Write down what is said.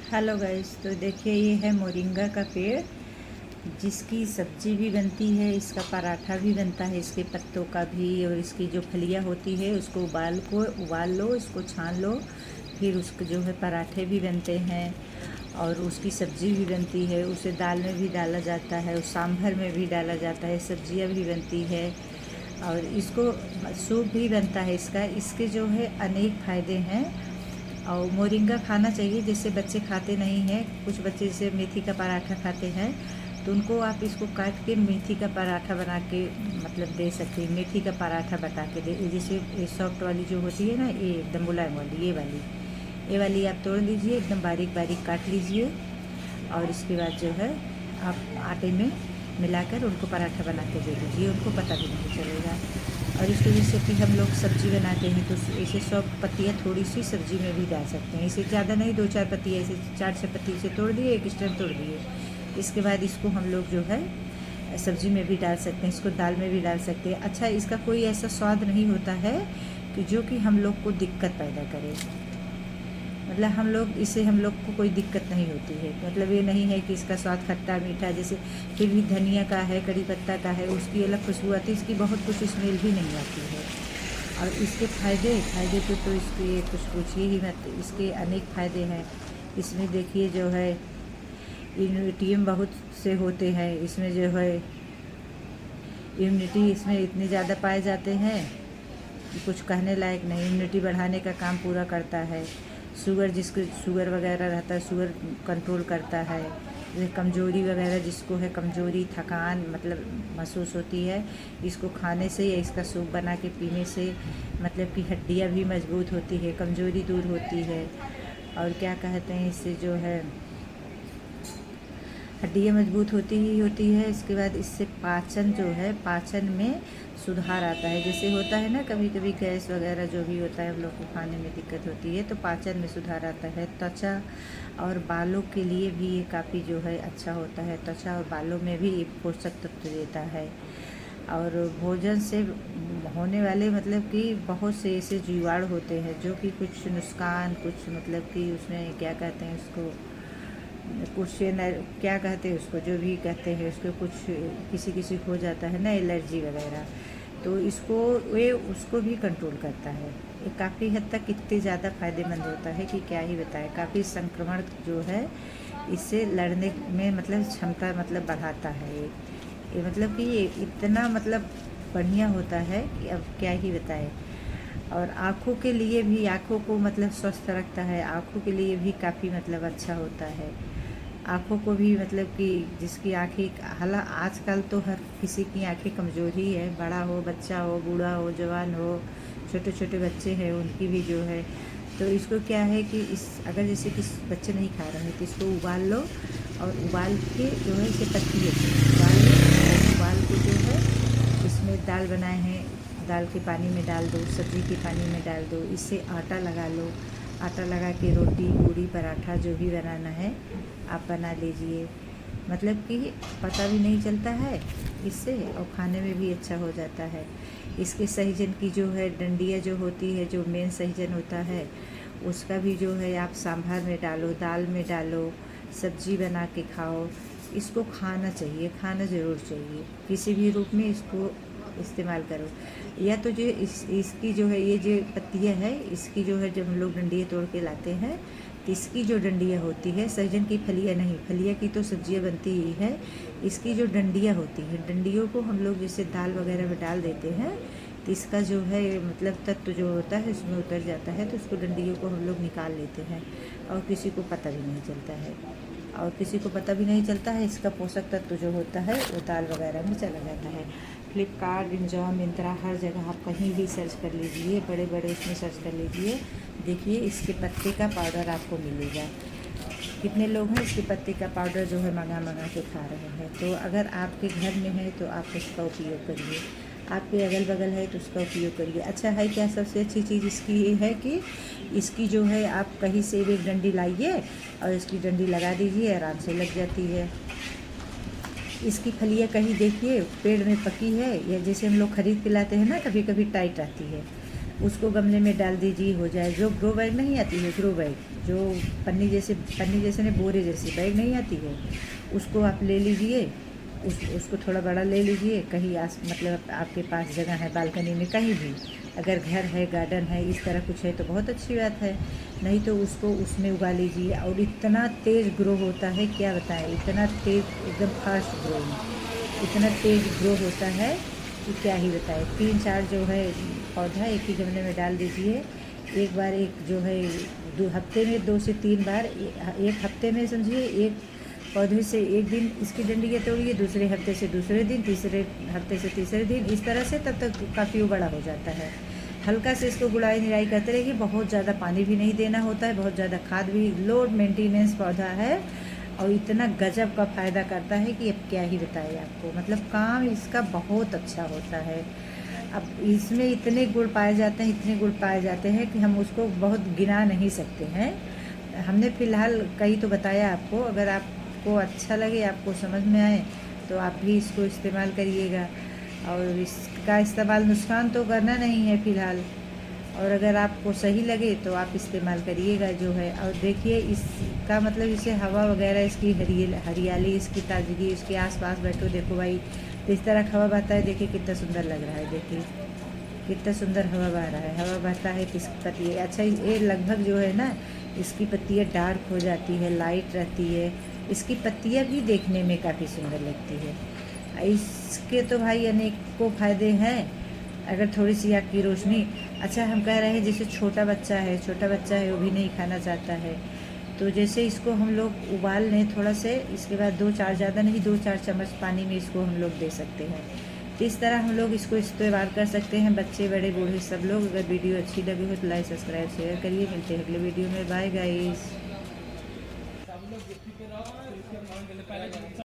Hello guys, तो देखिए ये है मोरिंगा का पेड़ जिसकी सब्जी भी बनती है, इसका पराठा भी बनता है, इसके पत्तों का भी। और इसकी जो फलियां होती है उसको उबाल लो, इसको छान लो, फिर उसके जो है पराठे भी बनते हैं और उसकी सब्जी भी बनती है। उसे दाल में भी डाला जाता है, उस सांभर में भी डाला जाता है, सब्जियां भी बनती है और इसको सूप भी बनता है। इसके जो है अनेक फ़ायदे हैं और मोरिंगा खाना चाहिए। जैसे बच्चे खाते नहीं हैं, कुछ बच्चे जैसे मेथी का पराठा खाते हैं, तो उनको आप इसको काट के मेथी का पराठा बना के मतलब दे सकते हैं। मेथी का पराठा बता के दे, जैसे ये सॉफ्ट वाली जो होती है ना, ये एकदम मुलायम वाली, ये वाली आप तोड़ लीजिए, एकदम बारीक बारीक काट लीजिए और इसके बाद जो है आप आटे में मिलाकर उनको पराठा बना के दे दीजिए, उनको पता भी नहीं चलेगा। और इसको जैसे कि हम लोग सब्ज़ी बनाते हैं तो ऐसे 100 पत्तियाँ थोड़ी सी सब्ज़ी में भी डाल सकते हैं। इसे ज़्यादा नहीं, 2-4 पत्तियाँ ऐसे 4-6 पत्ती इसे तोड़ दिए, एक स्टेम तोड़ दिए। इसके बाद इसको हम लोग जो है सब्ज़ी में भी डाल सकते हैं, इसको दाल में भी डाल सकते हैं। अच्छा, इसका कोई ऐसा स्वाद नहीं होता है कि जो कि हम लोग को दिक्कत पैदा करे। मतलब हम लोग को कोई दिक्कत नहीं होती है। मतलब ये नहीं है कि इसका स्वाद खट्टा मीठा, जैसे फिर भी धनिया का है, कड़ी पत्ता का है, उसकी अलग खुशबू आती है, इसकी बहुत कुछ स्मेल भी नहीं आती है। और इसके फ़ायदे तो इसके कुछ पूछिए ही मत, इसके अनेक फ़ायदे हैं। इसमें देखिए जो है इम्यूनिटी बहुत से होते हैं, इसमें जो है इम्यूनिटी इसमें इतने ज़्यादा पाए जाते हैं कि कुछ कहने लायक नहीं। इम्यूनिटी बढ़ाने का काम पूरा करता है। जिसको शुगर वगैरह रहता है, शुगर कंट्रोल करता है। जैसे कमज़ोरी वगैरह जिसको है, कमज़ोरी थकान मतलब महसूस होती है, इसको खाने से या इसका सूप बना के पीने से मतलब कि हड्डियाँ भी मजबूत होती है, कमज़ोरी दूर होती है। और क्या कहते हैं, इससे जो है हड्डियाँ मजबूत होती ही होती है। इसके बाद इससे पाचन जो है, पाचन में सुधार आता है। जैसे होता है ना कभी कभी गैस वगैरह जो भी होता है, हम लोग को खाने में दिक्कत होती है, तो पाचन में सुधार आता है। त्वचा और बालों के लिए भी ये काफ़ी जो है अच्छा होता है। त्वचा और बालों में भी ये पोषक तत्व देता है। और भोजन से होने वाले मतलब कि बहुत से ऐसे जीवाणु होते हैं जो कि कुछ नुकसान, कुछ मतलब कि उसमें क्या कहते हैं उसको, कुछ क्या कहते हैं उसको, जो भी कहते हैं उसको, कुछ किसी किसी को हो जाता है ना एलर्जी वगैरह, तो इसको ये उसको भी कंट्रोल करता है। ये काफ़ी हद तक इतने ज़्यादा फ़ायदेमंद होता है कि क्या ही बताएं। काफ़ी संक्रमण जो है इससे लड़ने में मतलब क्षमता मतलब बढ़ाता है। ये मतलब कि ये इतना मतलब बढ़िया होता है कि अब क्या ही बताएं। और आँखों के लिए भी, आँखों को मतलब स्वस्थ रखता है, आँखों के लिए भी काफ़ी मतलब अच्छा होता है। आँखों को भी मतलब कि जिसकी आँखें, हालांकि आजकल तो हर किसी की आँखें कमज़ोर ही है, बड़ा हो, बच्चा हो, बूढ़ा हो, जवान हो, छोटे छोटे बच्चे हैं, उनकी भी जो है। तो इसको क्या है कि अगर जैसे कि बच्चे नहीं खा रहे हैं तो इसको उबाल लो और उबाल के जो है इसे पत्ती उबाल लो और उबाल के जो है इसमें दाल बनाए हैं, दाल के पानी में डाल दो, सब्ज़ी के पानी में डाल दो, इससे आटा लगा लो। आटा लगा के रोटी, पूड़ी, पराठा जो भी बनाना है आप बना लीजिए। मतलब कि पता भी नहीं चलता है इससे और खाने में भी अच्छा हो जाता है। इसके सहजन की जो है डंडियाँ जो होती है, जो मेन सहजन होता है, उसका भी जो है आप सांभर में डालो, दाल में डालो, सब्जी बना के खाओ। इसको खाना चाहिए, खाना ज़रूर चाहिए, किसी भी रूप में इसको इस्तेमाल करो। या तो जो इसकी जो है ये जो पत्तियाँ है, इसकी जो है जब हम लोग डंडियाँ तोड़ के लाते हैं तो इसकी जो डंडियाँ होती है, सहजन की फलियाँ नहीं, फलियाँ की तो सब्जियाँ बनती ही है, इसकी जो डंडियाँ होती हैं, डंडियों को हम लोग जैसे दाल वगैरह में डाल देते हैं तो इसका जो है मतलब तत्व जो होता है उसमें उतर जाता है, तो उसको डंडियों को हम लोग निकाल लेते हैं और किसी को पता भी नहीं चलता है। और किसी को पता भी नहीं चलता है, इसका पोषक तत्व जो होता है वो दाल वगैरह में चला जाता है। फ्लिपकार्ट, इंजॉन, मिंत्रा, हर जगह आप कहीं भी सर्च कर लीजिए, बड़े बड़े उसमें सर्च कर लीजिए, देखिए इसके पत्ते का पाउडर आपको मिलेगा। कितने लोग हैं इसके पत्ते का पाउडर जो है मंगा के खा रहे हैं। तो अगर आपके घर में है तो आप उसका उपयोग करिए, आपके अगल बगल है तो उसका उपयोग करिए। अच्छा है क्या, सबसे अच्छी चीज़ इसकी ये है कि इसकी जो है आप कहीं से भी एक डंडी लाइए और इसकी डंडी लगा दीजिए, आराम से लग जाती है। इसकी फलियाँ कहीं देखिए पेड़ में पकी है, या जैसे हम लोग ख़रीद के लाते हैं ना, कभी कभी टाइट आती है, उसको गमले में डाल दीजिए, हो जाए। जो ग्रो बैग नहीं आती है, ग्रो बैग जो पन्नी जैसे नहीं, बोरे जैसी बैग नहीं आती है, उसको आप ले लीजिए। उसको थोड़ा बड़ा ले लीजिए। कहीं मतलब आपके पास जगह है बालकनी में, कहीं भी अगर घर है, गार्डन है, इस तरह कुछ है तो बहुत अच्छी बात है। नहीं तो उसको उसमें उगा लीजिए। और इतना तेज़ ग्रो होता है, क्या बताएं, इतना तेज़, एकदम फास्ट ग्रोइंग, इतना तेज़ ग्रो होता है कि क्या ही बताएं। 3-4 जो है पौधा एक ही गमले में डाल दीजिए। एक बार एक जो है 2 हफ्ते में 2 से 3 बार, एक हफ्ते में समझिए एक पौधे से एक दिन इसकी डंडियाँ तोड़िए, दूसरे हफ्ते से दूसरे दिन, तीसरे हफ्ते से तीसरे दिन, इस तरह से तब तक काफ़ी वो बड़ा हो जाता है। हल्का से इसको गुड़ाई निराई करते रहिए। बहुत ज़्यादा पानी भी नहीं देना होता है, बहुत ज़्यादा खाद भी। लो मेंटेनेंस पौधा है और इतना गजब का फ़ायदा करता है कि अब क्या ही बताएं आपको। मतलब काम इसका बहुत अच्छा होता है। अब इसमें इतने गुण पाए जाते हैं, इतने गुण पाए जाते हैं कि हम उसको बहुत गिना नहीं सकते हैं। हमने फ़िलहाल कई तो बताया आपको। अगर आपको अच्छा लगे, आपको समझ में आए, तो आप भी इसको इस्तेमाल करिएगा। और इसका इस्तेमाल नुकसान तो करना नहीं है फ़िलहाल। और अगर आपको सही लगे तो आप इस्तेमाल करिएगा जो है। और देखिए इसका मतलब, इसे हवा वगैरह, इसकी हरियाली, इसकी ताजगी, इसके आसपास बैठो, देखो भाई, तो इस तरह हवा बहता है। देखिए कितना सुंदर लग रहा है, देखिए कितना सुंदर हवा बह रहा है। हवा बहता है तो इसकी पत्तियाँ, अच्छा ये लगभग जो है ना, इसकी पत्तियाँ डार्क हो जाती है, लाइट रहती है। इसकी पत्तियाँ भी देखने में काफ़ी सुंदर लगती है। इसके तो भाई अनेकों फ़ायदे हैं। अगर थोड़ी सी आपकी रोशनी, अच्छा हम कह रहे हैं जैसे छोटा बच्चा है वो भी नहीं खाना चाहता है, तो जैसे इसको हम लोग उबाल लें थोड़ा से, इसके बाद 2-4, ज़्यादा नहीं, 2-4 चम्मच पानी में इसको हम लोग दे सकते हैं। तो इस तरह हम लोग इसको इस्तेमाल कर सकते हैं, बच्चे बड़े बूढ़े सब लोग। अगर वीडियो अच्छी लगी हो तो लाइक सब्सक्राइब शेयर करिए। मिलते हैं अगले वीडियो में। Bye guys.